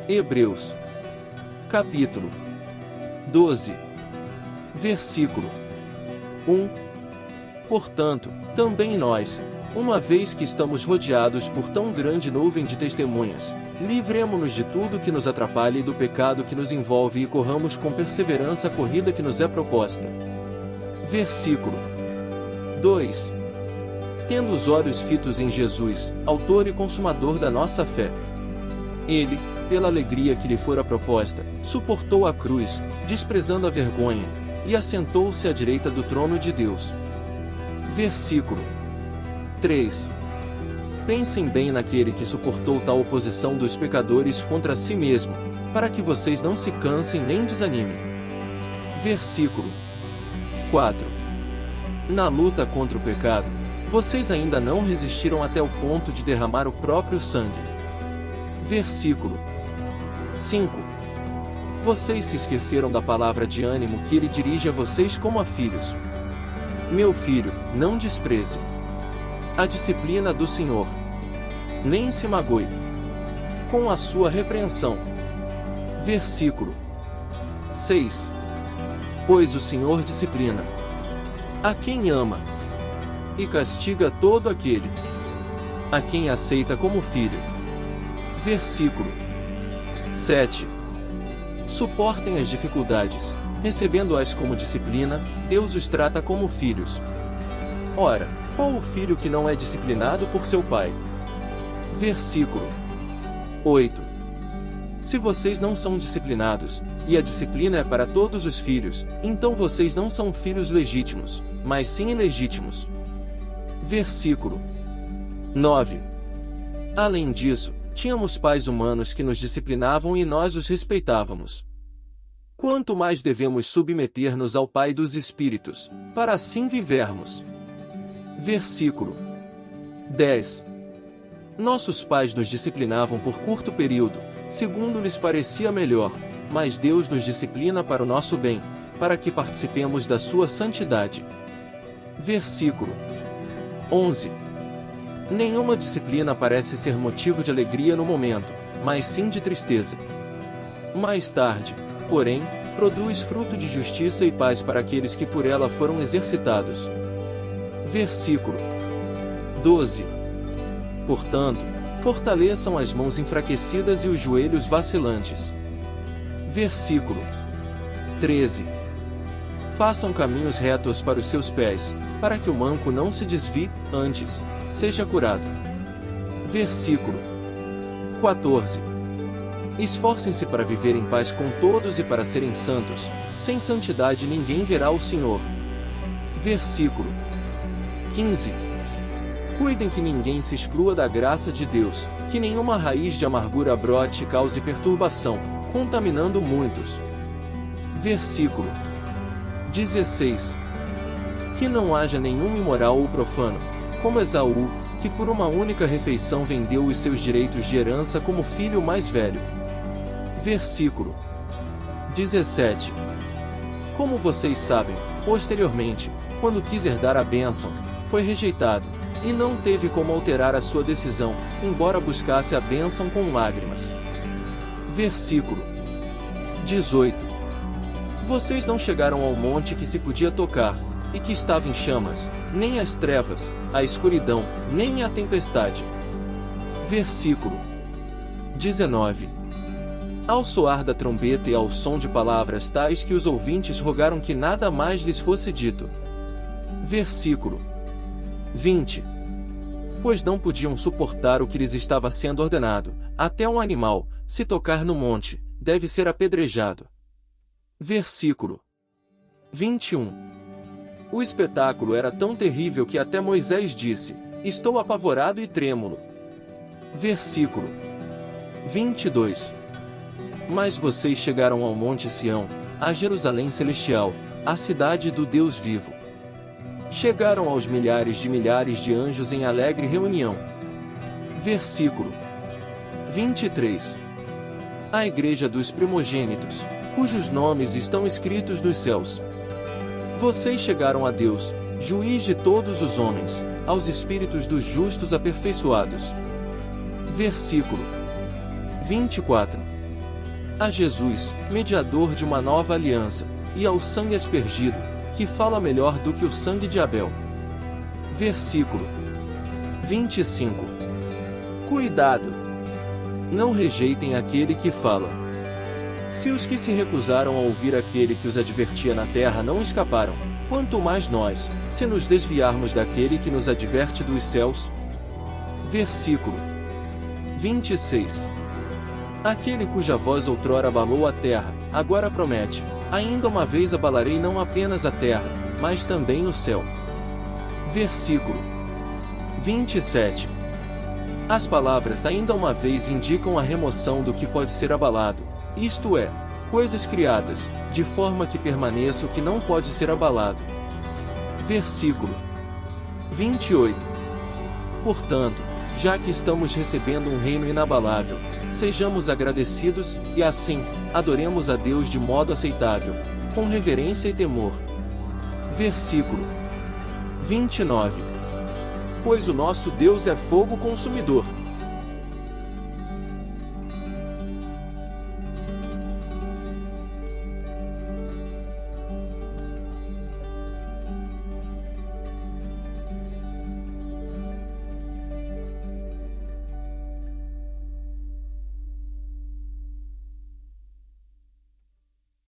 Hebreus, capítulo 12, versículo 1. Portanto, também nós, uma vez que estamos rodeados por tão grande nuvem de testemunhas, livremo-nos de tudo que nos atrapalha e do pecado que nos envolve e corramos com perseverança a corrida que nos é proposta. Versículo 2. Tendo os olhos fitos em Jesus, autor e consumador da nossa fé. Ele, pela alegria que lhe fora proposta, suportou a cruz, desprezando a vergonha, e assentou-se à direita do trono de Deus. Versículo 3. Pensem bem naquele que suportou tal oposição dos pecadores contra si mesmo, para que vocês não se cansem nem desanimem. Versículo 4. Na luta contra o pecado, vocês ainda não resistiram até o ponto de derramar o próprio sangue. Versículo 5. Vocês se esqueceram da palavra de ânimo que ele dirige a vocês como a filhos. Meu filho, não despreze a disciplina do Senhor. Nem se magoe com a sua repreensão. Versículo 6. Pois o Senhor disciplina a quem ama, e castiga todo aquele a quem aceita como filho. Versículo 7. Suportem as dificuldades, recebendo-as como disciplina, Deus os trata como filhos. Ora, qual o filho que não é disciplinado por seu pai? Versículo 8. Se vocês não são disciplinados, e a disciplina é para todos os filhos, então vocês não são filhos legítimos, mas sim ilegítimos. Versículo 9. Além disso, tínhamos pais humanos que nos disciplinavam e nós os respeitávamos. Quanto mais devemos submeter-nos ao Pai dos Espíritos, para assim vivermos. Versículo 10. Nossos pais nos disciplinavam por curto período, segundo lhes parecia melhor, mas Deus nos disciplina para o nosso bem, para que participemos da sua santidade. Versículo 11. Nenhuma disciplina parece ser motivo de alegria no momento, mas sim de tristeza. Mais tarde, porém, produz fruto de justiça e paz para aqueles que por ela foram exercitados. Versículo 12. Portanto, fortaleçam as mãos enfraquecidas e os joelhos vacilantes. Versículo 13. Façam caminhos retos para os seus pés, para que o manco não se desvie, antes, seja curado. Versículo 14. Esforcem-se para viver em paz com todos e para serem santos, sem santidade ninguém verá o Senhor. Versículo 15. Cuidem que ninguém se exclua da graça de Deus, que nenhuma raiz de amargura brote e cause perturbação, contaminando muitos. Versículo 16. Que não haja nenhum imoral ou profano, como Esaú, que por uma única refeição vendeu os seus direitos de herança como filho mais velho. Versículo 17. Como vocês sabem, posteriormente, quando quis herdar a bênção, foi rejeitado, e não teve como alterar a sua decisão, embora buscasse a bênção com lágrimas. Versículo 18. Vocês não chegaram ao monte que se podia tocar, e que estava em chamas, nem as trevas, a escuridão, nem a tempestade. Versículo 19. Ao soar da trombeta e ao som de palavras tais que os ouvintes rogaram que nada mais lhes fosse dito. Versículo 20. Pois não podiam suportar o que lhes estava sendo ordenado, até um animal, se tocar no monte, deve ser apedrejado. Versículo 21. O espetáculo era tão terrível que até Moisés disse: estou apavorado e trêmulo. Versículo 22. Mas vocês chegaram ao Monte Sião, a Jerusalém Celestial, a cidade do Deus vivo. Chegaram aos milhares de anjos em alegre reunião. Versículo 23. A igreja dos primogênitos, cujos nomes estão escritos nos céus. Vocês chegaram a Deus, juiz de todos os homens, aos espíritos dos justos aperfeiçoados. Versículo 24. a Jesus, mediador de uma nova aliança, e ao sangue aspergido, que fala melhor do que o sangue de Abel. Versículo 25. Cuidado! Não rejeitem aquele que fala. Se os que se recusaram a ouvir aquele que os advertia na terra não escaparam, quanto mais nós, se nos desviarmos daquele que nos adverte dos céus. Versículo 26. Aquele cuja voz outrora abalou a terra, agora promete: ainda uma vez abalarei não apenas a terra, mas também o céu. Versículo 27. As palavras ainda uma vez indicam a remoção do que pode ser abalado, isto é, coisas criadas, de forma que permaneça o que não pode ser abalado. Versículo 28. Portanto, já que estamos recebendo um reino inabalável, sejamos agradecidos, e assim, adoremos a Deus de modo aceitável, com reverência e temor. Versículo 29. Pois o nosso Deus é fogo consumidor.